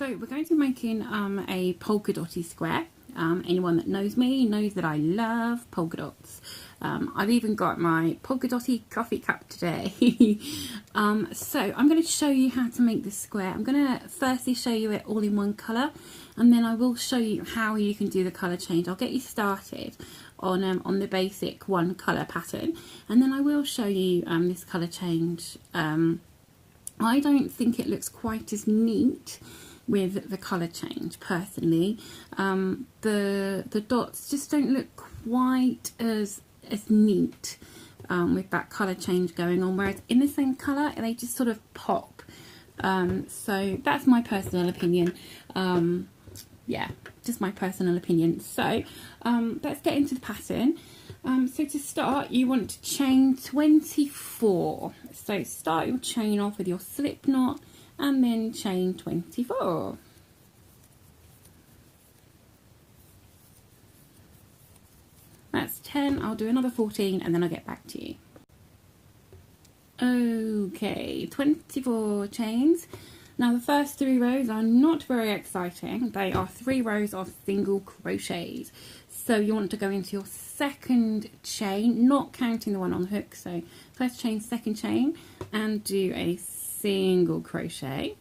So we're going to be making a polka dotty square. Anyone that knows me knows that I love polka dots. I've even got my polka dotty coffee cup today. So I'm going to show you how to make this square. I'm going to firstly show you it all in one colour, and then I will show you how you can do the colour change. I'll get you started on the basic one colour pattern, and then I will show you this colour change. I don't think it looks quite as neat with the colour change personally. The dots just don't look quite as neat with that colour change going on, whereas in the same colour they just sort of pop. So that's my personal opinion. Yeah, just my personal opinion. So let's get into the pattern. So to start, you want to chain 24. So start your chain off with your slip knot and then chain 24. That's 10. I'll do another 14 and then I'll get back to you. Okay, 24 chains. Now the first 3 rows are not very exciting. They are 3 rows of single crochets. So you want to go into your second chain, not counting the one on the hook. So first chain, second chain, and do a single crochet.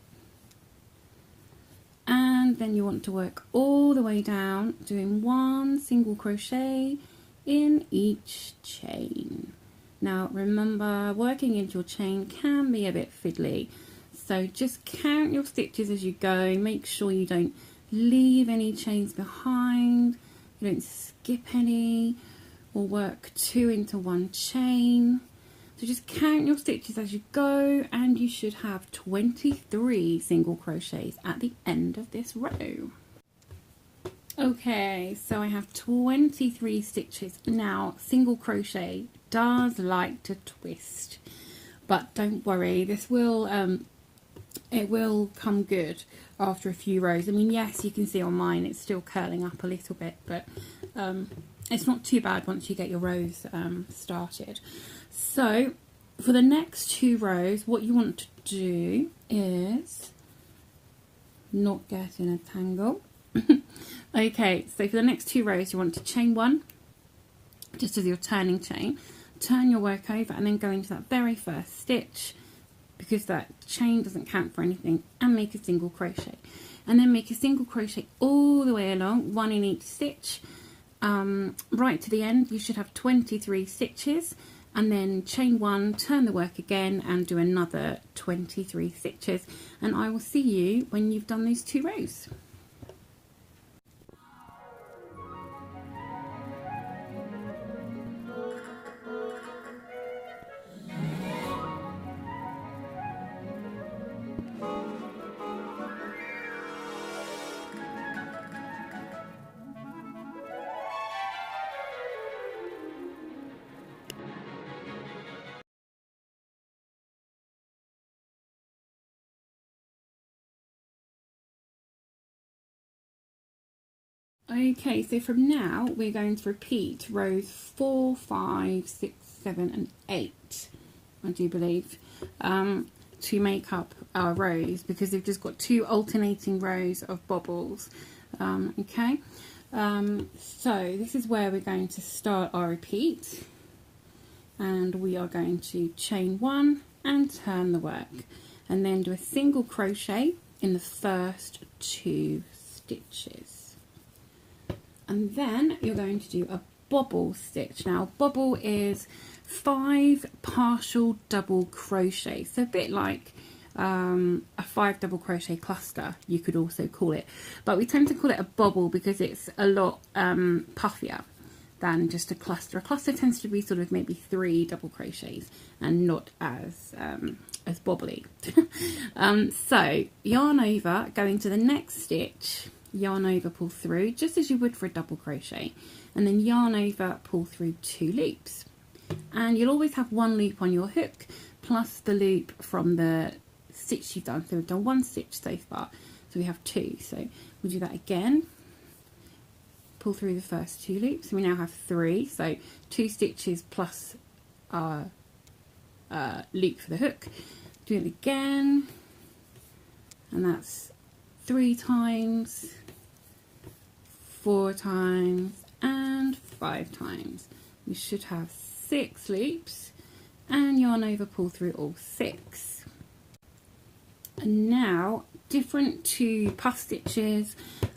And then you want to work all the way down, doing 1 single crochet in each chain. Now remember, working into your chain can be a bit fiddly. So just count your stitches as you go. Make sure you don't leave any chains behind. You don't skip any or work 2 into 1 chain. So just count your stitches as you go, and you should have 23 single crochets at the end of this row. Okay, so I have 23 stitches. Now single crochet does like to twist, but don't worry, this will it will come good after a few rows. I mean, yes, you can see on mine it's still curling up a little bit, but it's not too bad once you get your rows started. So for the next 2 rows, what you want to do is not get in a tangle. Okay, so for the next 2 rows you want to chain 1 just as your turning chain, turn your work over and then go into that very first stitch, because that chain doesn't count for anything, and make a single crochet, and then make a single crochet all the way along, 1 in each stitch. Right to the end you should have 23 stitches, and then chain 1, turn the work again and do another 23 stitches, and I will see you when you've done these 2 rows. Okay, so from now we're going to repeat rows 4, 5, 6, 7 and 8, I do believe, to make up our rows, because they've just got 2 alternating rows of bobbles. Okay, so this is where we're going to start our repeat, and we are going to chain 1 and turn the work, and then do a single crochet in the first 2 stitches. And then you're going to do a bobble stitch. Now bobble is 5 partial double crochet, so a bit like a 5 double crochet cluster, you could also call it, but we tend to call it a bobble because it's a lot puffier than just a cluster. A cluster tends to be sort of maybe 3 double crochets and not as bobbly. So yarn over, go into the next stitch, yarn over, pull through just as you would for a double crochet, and then yarn over, pull through 2 loops, and you'll always have 1 loop on your hook plus the loop from the stitch you've done. So we've done 1 stitch so far, so we have 2, so we'll do that again, pull through the first 2 loops, and we now have 3, so 2 stitches plus our loop for the hook. Do it again, and that's 3 times, 4 times and 5 times. We should have 6 loops and yarn over, pull through all 6. And now, different to puff stitches,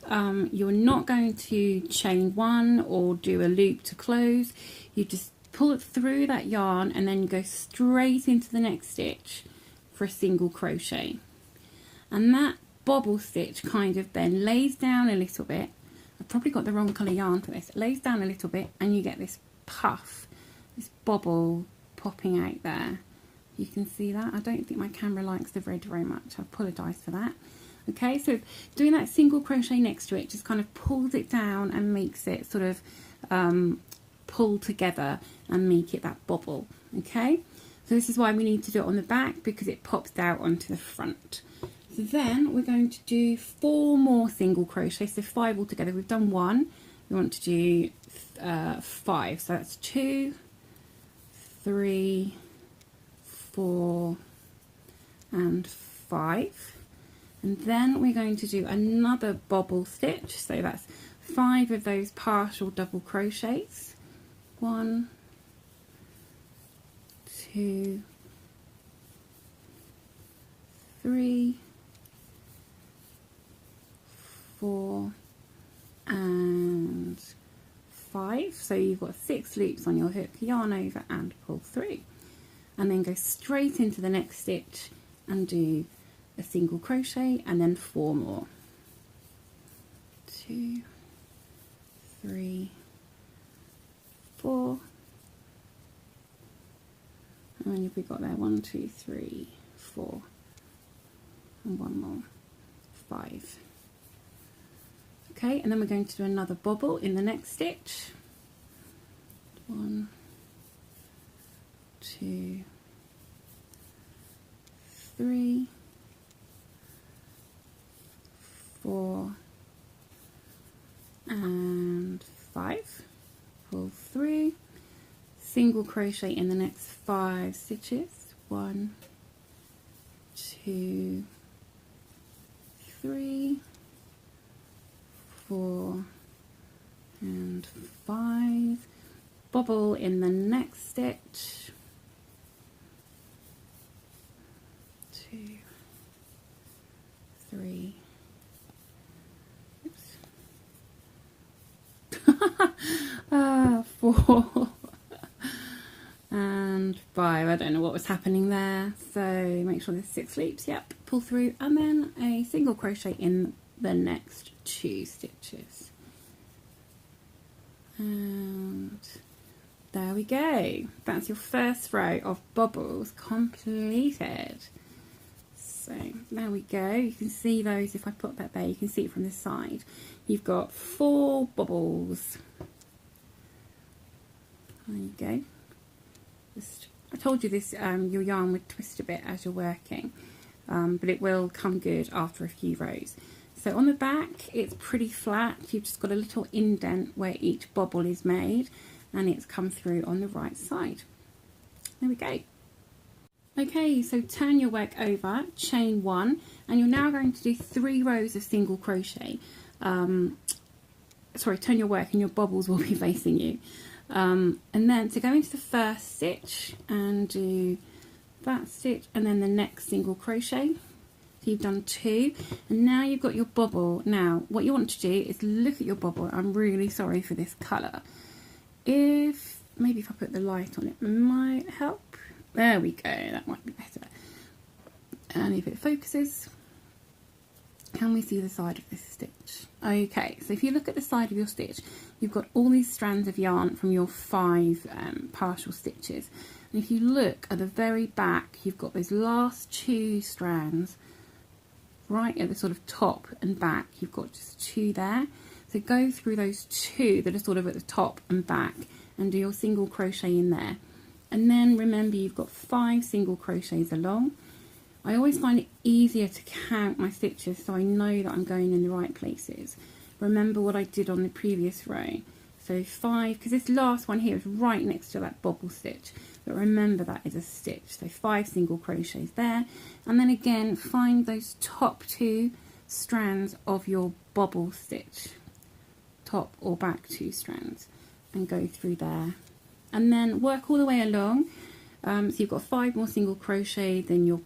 you're not going to chain 1 or do a loop to close. You just pull it through that yarn and then you go straight into the next stitch for a single crochet. And that bobble stitch kind of then lays down a little bit. I've probably got the wrong colour yarn for this. It lays down a little bit and you get this puff, this bobble popping out there. You can see that. I don't think my camera likes the red very much. I apologise for that. Okay, so doing that single crochet next to it just kind of pulls it down and makes it sort of pull together and make it that bobble. Okay, so this is why we need to do it on the back, because it pops out onto the front. So then we're going to do 4 more single crochets, so 5 altogether. We've done 1. We want to do 5, so that's 2, 3, 4 and 5. And then we're going to do another bobble stitch, so that's 5 of those partial double crochets. 1, 2, 3, 4 and 5. So you've got 6 loops on your hook, yarn over and pull through, and then go straight into the next stitch and do a single crochet and then 4 more. 2, 3, 4, and then we've got there 1, 2, 3, 4 and 1 more, 5. Okay, and then we're going to do another bobble in the next stitch. 1, 2, 3, 4 and 5. Pull through, single crochet in the next 5 stitches. 1, 2, 3, 4 and 5. Bobble in the next stitch. 2, 3, oops. 4 and 5. I don't know what was happening there, so make sure there's 6 loops. Yep, pull through and then a single crochet in the next 2 stitches, and there we go. That's your first row of bobbles completed. So there we go. You can see those. If I put that there, you can see it from the side. You've got 4 bobbles. There you go. I told you this, your yarn would twist a bit as you're working, but it will come good after a few rows. So on the back it's pretty flat. You've just got a little indent where each bobble is made, and it's come through on the right side. There we go. Okay, so turn your work over, chain 1, and you're now going to do 3 rows of single crochet. Sorry, turn your work and your bobbles will be facing you. And then to go into the first stitch and do that stitch and then the next single crochet. So you've done 2, and now you've got your bobble. Now what you want to do is look at your bobble. I'm really sorry for this colour. Maybe if I put the light on it might help. There we go, that might be better. And if it focuses, can we see the side of this stitch? Okay, so if you look at the side of your stitch, you've got all these strands of yarn from your 5 partial stitches. And if you look at the very back, you've got those last 2 strands right at the sort of top and back. You've got just 2 there. So go through those 2 that are sort of at the top and back and do your single crochet in there. And then remember, you've got 5 single crochets along. I always find it easier to count my stitches so I know that I'm going in the right places. Remember what I did on the previous row. So 5, because this last one here is right next to that bobble stitch, but remember that is a stitch. So 5 single crochets there, and then again find those top 2 strands of your bobble stitch, top or back 2 strands, and go through there, and then work all the way along. So you've got 5 more single crochet, then your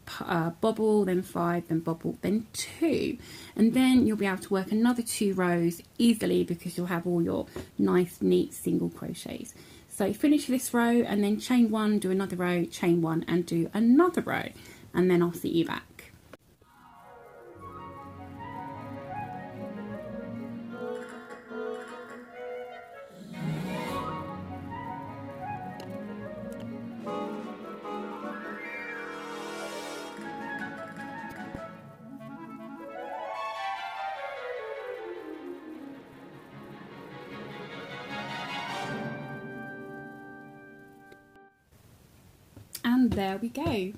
bobble, then 5, then bobble, then 2, and then you'll be able to work another 2 rows easily because you'll have all your nice neat single crochets. So finish this row and then chain 1, do another row, chain 1 and do another row, and then I'll see you back. And there we go.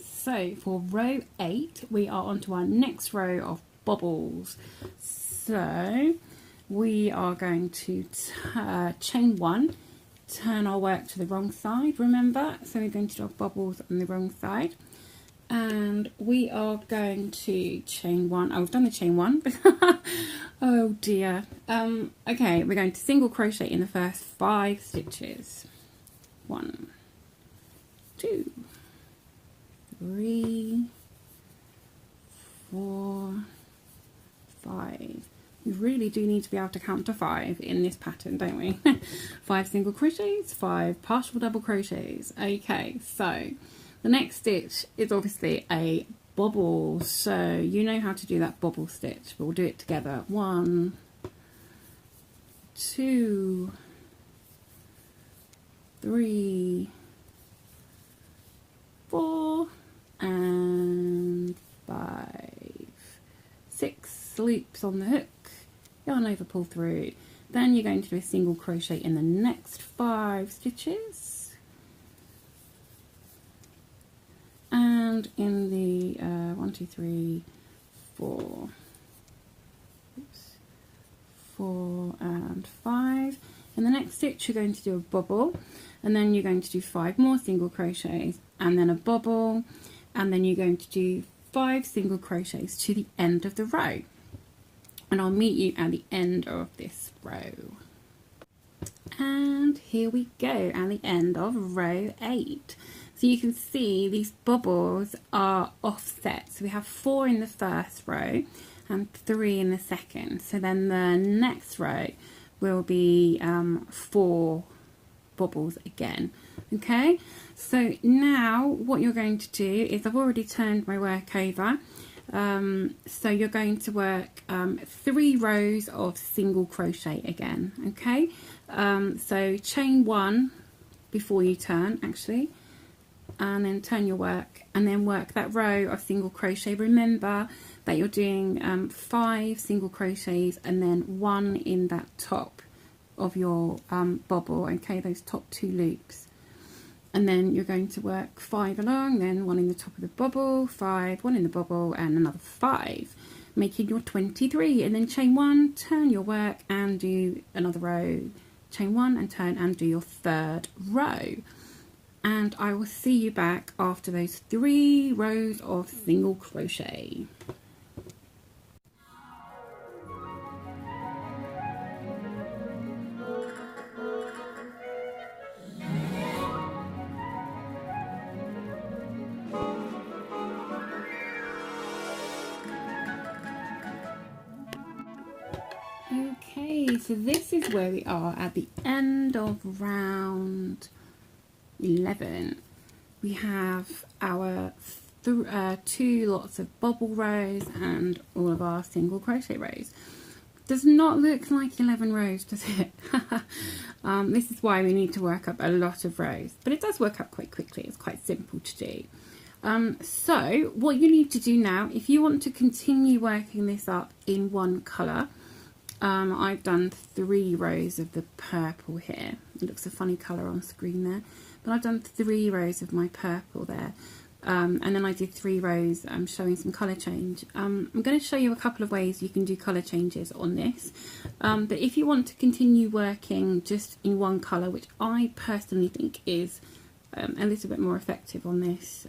So for row 8 we are on to our next row of bobbles. So we are going to chain 1, turn our work to the wrong side, remember, so we're going to do our bobbles on the wrong side, and we are going to chain 1. Oh, we've done the chain 1. Oh dear. Okay, we're going to single crochet in the first 5 stitches. 1, 2, 3, 4, 5. We really do need to be able to count to 5 in this pattern, don't we? 5 single crochets, 5 partial double crochets. Okay, so the next stitch is obviously a bobble, so you know how to do that bobble stitch, but we'll do it together. 1, 2, 3, 4 and 5, 6 loops on the hook, yarn over, pull through. Then you're going to do a single crochet in the next 5 stitches, and in the 1, 2, 3, 4, 4 and 5. In the next stitch you're going to do a bobble, and then you're going to do 5 more single crochets, and then a bobble, and then you're going to do 5 single crochets to the end of the row, and I'll meet you at the end of this row. And here we go at the end of row 8. So you can see these bobbles are offset, so we have 4 in the first row and 3 in the second, so then the next row will be 4 bobbles again. Okay, so now what you're going to do is, I've already turned my work over, so you're going to work 3 rows of single crochet again. Okay, so chain 1 before you turn actually, and then turn your work, and then work that row of single crochet. Remember that you're doing 5 single crochets and then 1 in that top of your bobble, okay, those top 2 loops, and then you're going to work 5 along, then 1 in the top of the bobble, 5, 1 in the bobble, and another 5, making your 23, and then chain 1, turn your work and do another row, chain 1 and turn and do your 3rd row, and I will see you back after those 3 rows of single crochet. Okay, so this is where we are at the end of round 11. We have our 2 lots of bobble rows and all of our single crochet rows. Does not look like 11 rows, does it? This is why we need to work up a lot of rows, but it does work up quite quickly. It's quite simple to do. So what you need to do now, if you want to continue working this up in one colour, I've done 3 rows of the purple here. It looks a funny colour on screen there, but I've done 3 rows of my purple there, and then I did 3 rows showing some colour change. I'm going to show you a couple of ways you can do colour changes on this, but if you want to continue working just in one colour, which I personally think is a little bit more effective on this,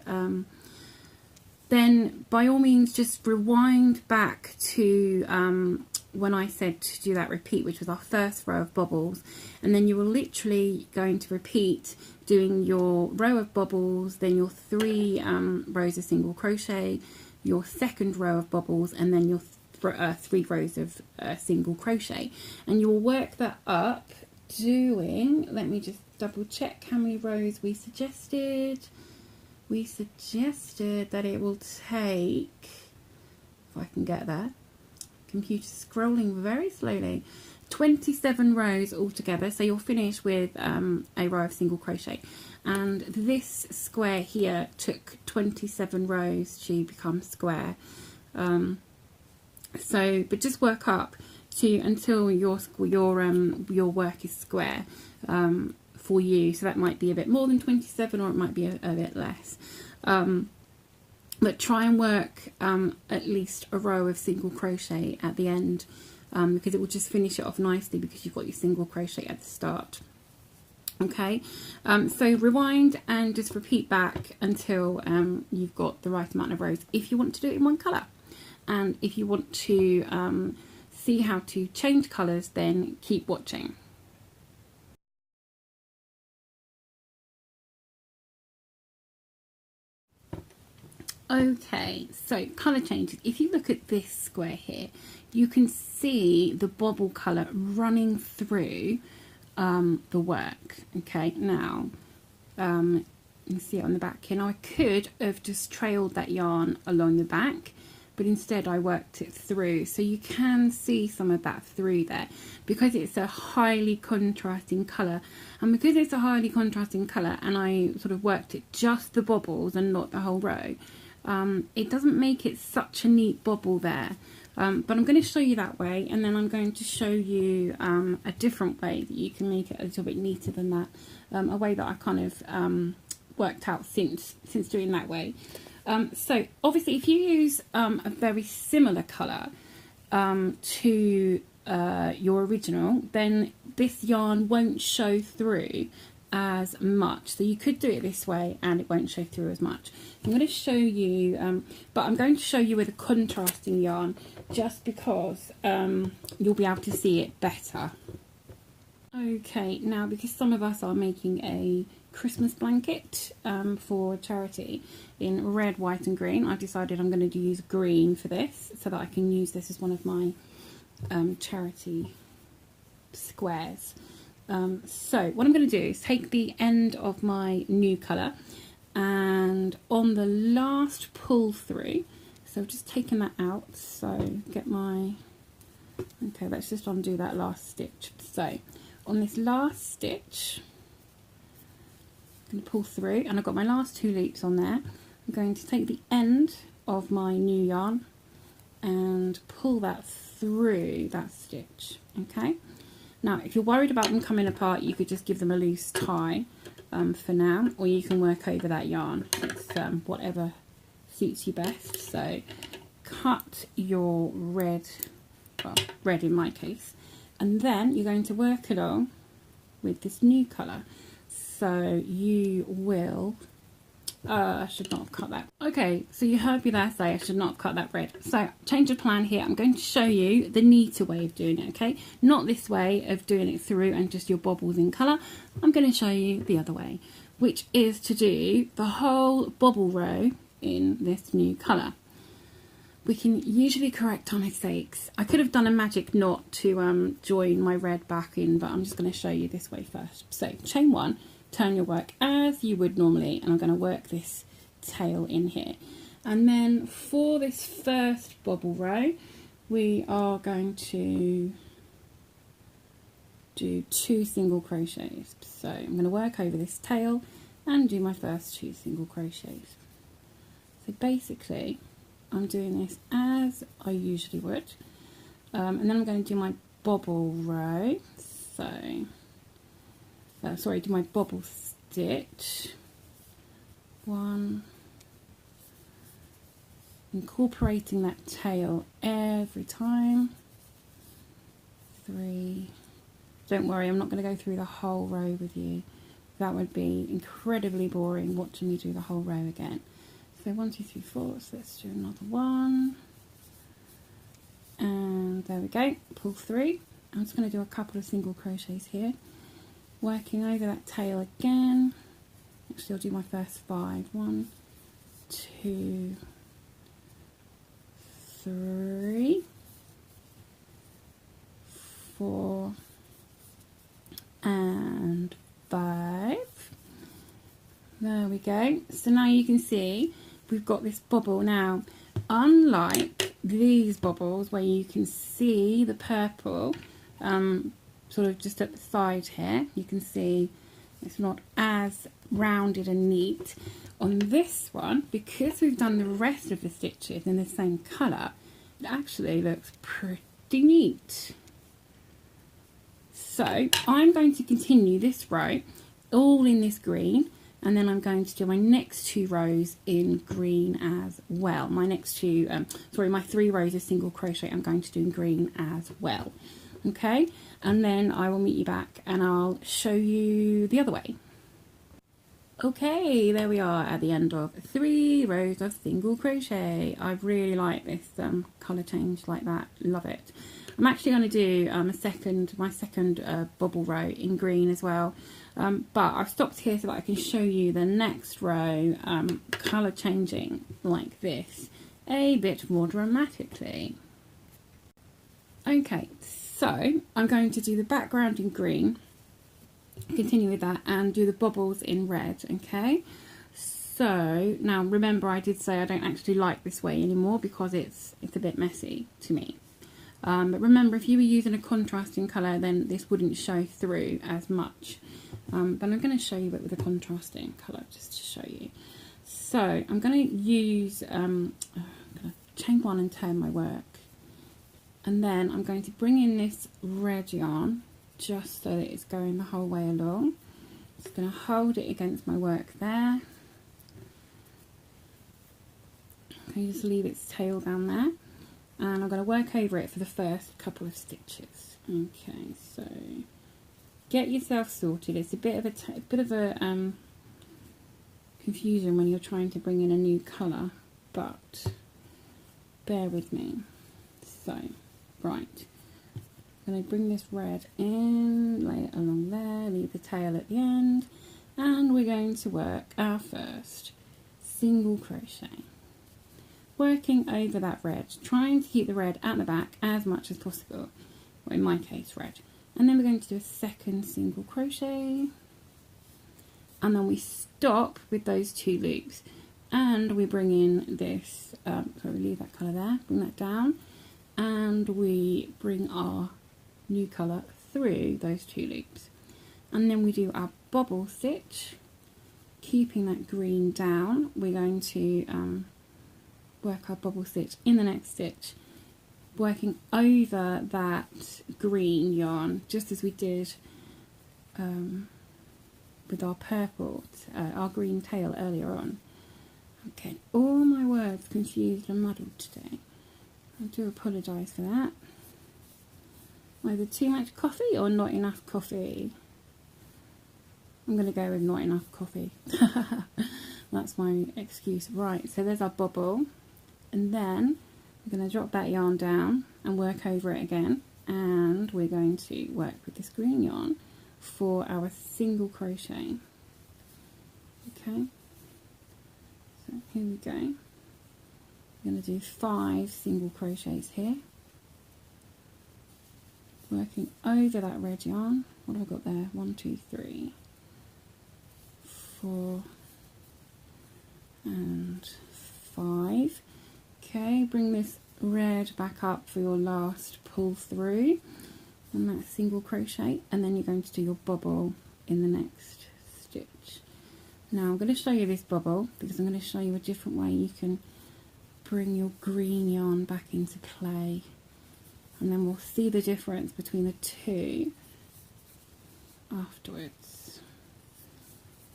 then by all means just rewind back to when I said to do that repeat, which was our first row of bubbles, and then you were literally going to repeat doing your row of bubbles, then your 3 rows of single crochet, your second row of bubbles, and then your 3 rows of single crochet, and you will work that up doing, let me just double check how many rows we suggested. We suggested that it will take, if I can get there, computer scrolling very slowly, 27 rows altogether. So you'll finish with a row of single crochet, and this square here took 27 rows to become square. But just work up to until your work is square for you. So that might be a bit more than 27, or it might be a bit less. But try and work at least a row of single crochet at the end, because it will just finish it off nicely because you've got your single crochet at the start. Okay, so rewind and just repeat back until you've got the right amount of rows, if you want to do it in one colour. And if you want to see how to change colours, then keep watching. Okay, so colour changes. If you look at this square here, you can see the bobble colour running through the work. Okay, now you can see it on the back here. Now I could have just trailed that yarn along the back, but instead I worked it through, so you can see some of that through there because it's a highly contrasting colour. And because it's a highly contrasting colour and I sort of worked it just the bobbles and not the whole row, it doesn't make it such a neat bobble there. But I'm going to show you that way, and then I'm going to show you a different way that you can make it a little bit neater than that, a way that I kind of worked out since doing that way. So obviously if you use a very similar colour to your original, then this yarn won't show through as much. So you could do it this way and it won't show through as much. I'm going to show you, but I'm going to show you with a contrasting yarn just because you'll be able to see it better. Okay, now because some of us are making a Christmas blanket for charity in red, white and green, I've decided I'm going to use green for this so that I can use this as one of my charity squares. So what I'm going to do is take the end of my new colour, and on the last pull through, so I've just taken that out, so get my, okay, let's just undo that last stitch. So on this last stitch, I'm going to pull through, and I've got my last 2 loops on there. I'm going to take the end of my new yarn and pull that through that stitch. Okay, now if you're worried about them coming apart, you could just give them a loose tie for now, or you can work over that yarn. It's whatever suits you best. So cut your red, well, red in my case, and then you're going to work along with this new colour. So you will, I should not have cut that. Okay, so you heard me there say I should not have cut that red. So change of plan here. I'm going to show you the neater way of doing it, okay? Not this way of doing it through and just your bobbles in colour. I'm going to show you the other way, which is to do the whole bobble row in this new colour. We can usually correct our mistakes. I could have done a magic knot to join my red back in, but I'm just going to show you this way first. So chain 1, turn your work as you would normally, and I'm going to work this tail in here. And then for this first bobble row, we are going to do 2 single crochets. So I'm going to work over this tail and do my first 2 single crochets. So basically I'm doing this as I usually would, and then I'm going to do my bobble row. So sorry, do my bobble stitch 1, incorporating that tail every time, 3. Don't worry, I'm not going to go through the whole row with you. That would be incredibly boring watching me do the whole row again. So 1, 2, 3, 4. So let's do another one. And there we go. Pull through. I'm just going to do a couple of single crochets here. Working over that tail again. Actually, I'll do my first 5. 1, 2, 3, 4, and 5. There we go. So now you can see we've got this bubble. Now, unlike these bubbles where you can see the purple sort of just at the side here, you can see it's not as rounded and neat. On this one, because we've done the rest of the stitches in the same colour, it actually looks pretty neat. So I'm going to continue this row all in this green, and then I'm going to do my next 2 rows in green as well. My next 2, my 3 rows of single crochet I'm going to do in green as well. Okay, and then I will meet you back and I'll show you the other way. Okay, there we are at the end of 3 rows of single crochet. I really like this colour change like that, love it. I'm actually going to do my second bubble row in green as well, but I've stopped here so that I can show you the next row colour changing like this a bit more dramatically. Okay, so I'm going to do the background in green, continue with that, and do the bubbles in red. Okay, so now remember I did say I don't actually like this way anymore because it's a bit messy to me. But remember, if you were using a contrasting colour, then this wouldn't show through as much. But I'm going to show you it with a contrasting colour just to show you. So I'm going to use I'm going to chain 1 and turn my work, and then I'm going to bring in this red yarn just so that it's going the whole way along. Just going to hold it against my work there. Okay, just leave its tail down there, and I'm going to work over it for the first couple of stitches. Okay, so get yourself sorted. It's a bit of a confusion when you're trying to bring in a new colour, but bear with me. So, right, I'm going to bring this red in, lay it along there, leave the tail at the end, and we're going to work our first single crochet. Working over that red, trying to keep the red at the back as much as possible, or in my case red. And then we're going to do a second single crochet, and then we stop with those 2 loops, and we bring in this, sorry, leave that colour there, bring that down, and we bring our new colour through those 2 loops. And then we do our bobble stitch, keeping that green down. We're going to work our bobble stitch in the next stitch, working over that green yarn, just as we did with our purple, our green tail earlier on. Okay, all my words confused and muddled today. I do apologise for that. Either too much coffee or not enough coffee. I'm going to go with not enough coffee. That's my excuse. Right, so there's our bobble, and then we're going to drop that yarn down and work over it again, and we're going to work with this green yarn for our single crochet. Okay, so here we go. I'm going to do 5 single crochets here, working over that red yarn. What have I got there? 1, 2, 3, 4 and 5. Okay, bring this red back up for your last pull through on that single crochet, and then you're going to do your bobble in the next stitch. Now I'm going to show you this bobble because I'm going to show you a different way you can bring your green yarn back into play, and then we'll see the difference between the 2 afterwards.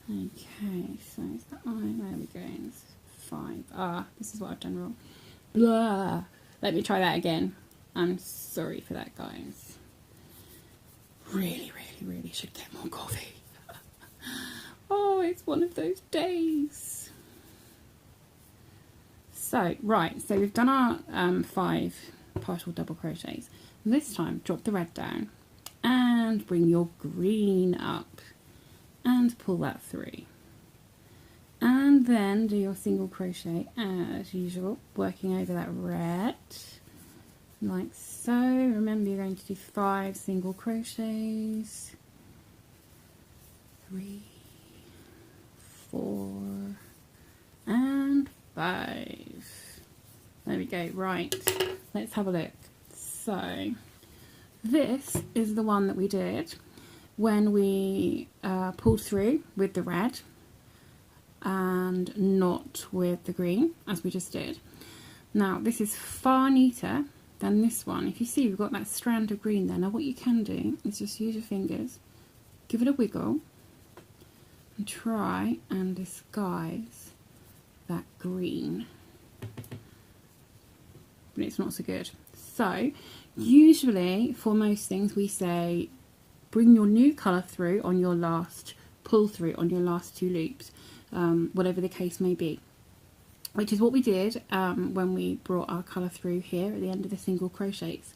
Okay, so is that right? There we go. It's 5. Ah, this is what I've done wrong. Blah. Let me try that again. I'm sorry for that, guys. Really should get more coffee. Oh, it's one of those days. So right, so we've done our 5 partial double crochets. This time drop the red down and bring your green up and pull that through, and then do your single crochet as usual, working over that red like so. Remember, you're going to do 5 single crochets, 3, 4 and 5. There we go. Right, let's have a look. So this is the one that we did when we pulled through with the red and not with the green, as we just did. Now this is far neater than this one. If you see, we've got that strand of green there. Now what you can do is just use your fingers, give it a wiggle and try and disguise that green, but it's not so good. So usually for most things we say bring your new colour through on your last pull through on your last 2 loops, whatever the case may be, which is what we did when we brought our colour through here at the end of the single crochets.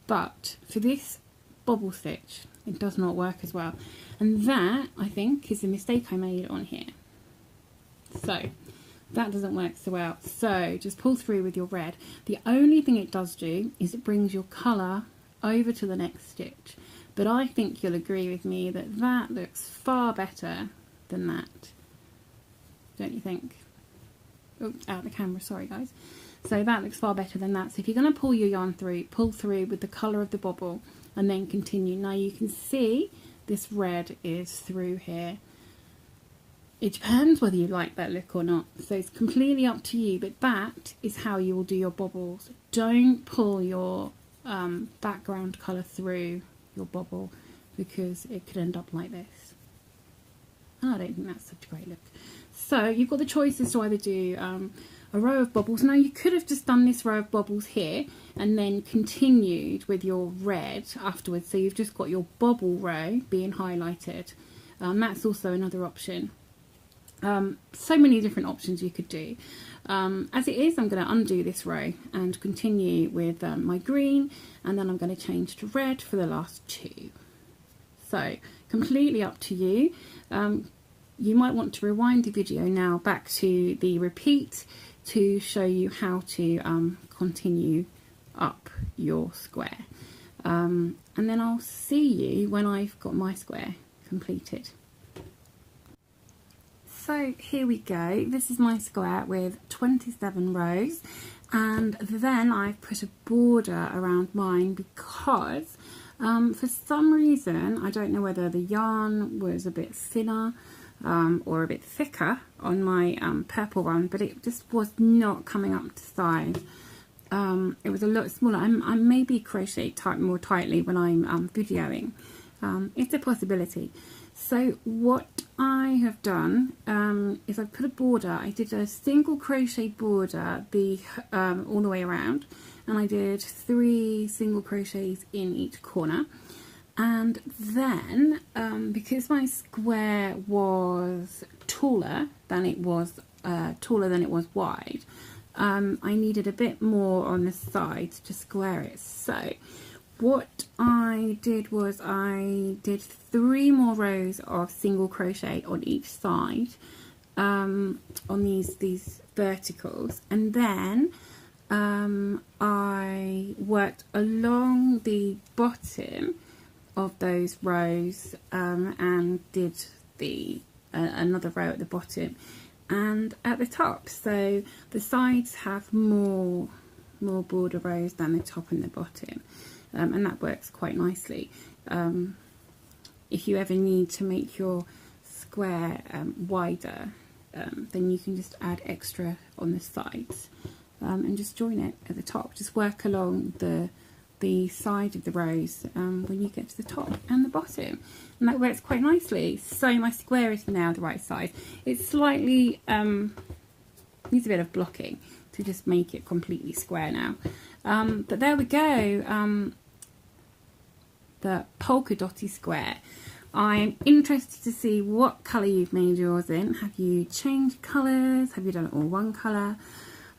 But for this bobble stitch it does not work as well, and that I think is the mistake I made on here. So that doesn't work so well. So just pull through with your red. The only thing it does do is it brings your colour over to the next stitch, but I think you'll agree with me that that looks far better than that, don't you think? Oops, out of the camera, sorry guys. So that looks far better than that. So if you're going to pull your yarn through, pull through with the colour of the bobble and then continue. Now you can see this red is through here. It depends whether you like that look or not, so it's completely up to you, but that is how you will do your bobbles. Don't pull your background colour through your bobble, because it could end up like this. Oh, I don't think that's such a great look. So you've got the choices to either do a row of bobbles. Now you could have just done this row of bobbles here and then continued with your red afterwards, so you've just got your bobble row being highlighted. That's also another option. So many different options you could do. As it is, I'm going to undo this row and continue with my green, and then I'm going to change to red for the last 2. So completely up to you. You might want to rewind the video now back to the repeat to show you how to continue up your square, and then I'll see you when I've got my square completed. So here we go, this is my square with 27 rows, and then I've put a border around mine because for some reason, I don't know whether the yarn was a bit thinner or a bit thicker on my purple one, but it just was not coming up to size. It was a lot smaller. I maybe crochet more tightly when I'm videoing. It's a possibility. So what I have done is I've put a border. I did a single crochet border all the way around, and I did 3 single crochets in each corner. And then because my square was taller than it was wide, I needed a bit more on the sides to square it. So what I did was I did 3 more rows of single crochet on each side on these verticals, and then I worked along the bottom of those rows and did another row at the bottom and at the top. So the sides have more border rows than the top and the bottom. And that works quite nicely. If you ever need to make your square wider, then you can just add extra on the sides and just join it at the top. Just work along the side of the rows when you get to the top and the bottom, and that works quite nicely. So my square is now the right size. It's slightly needs a bit of blocking to just make it completely square now, but there we go. The polka dotty square. I'm interested to see what colour you've made yours in. Have you changed colours? Have you done it all one colour?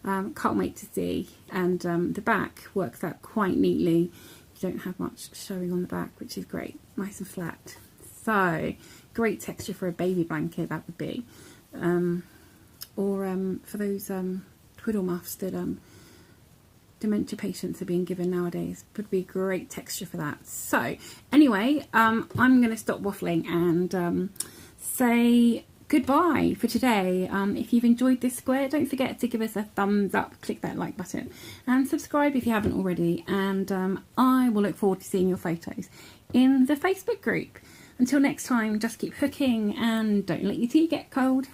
Can't wait to see. And the back works out quite neatly. You don't have much showing on the back, which is great, nice and flat. So great texture for a baby blanket, that would be, or for those twiddle muffs that dementia patients are being given nowadays, would be a great texture for that. So anyway, I'm going to stop waffling and say goodbye for today. If you've enjoyed this square, don't forget to give us a thumbs up, click that like button and subscribe if you haven't already, and I will look forward to seeing your photos in the Facebook group. Until next time, just keep hooking and don't let your tea get cold.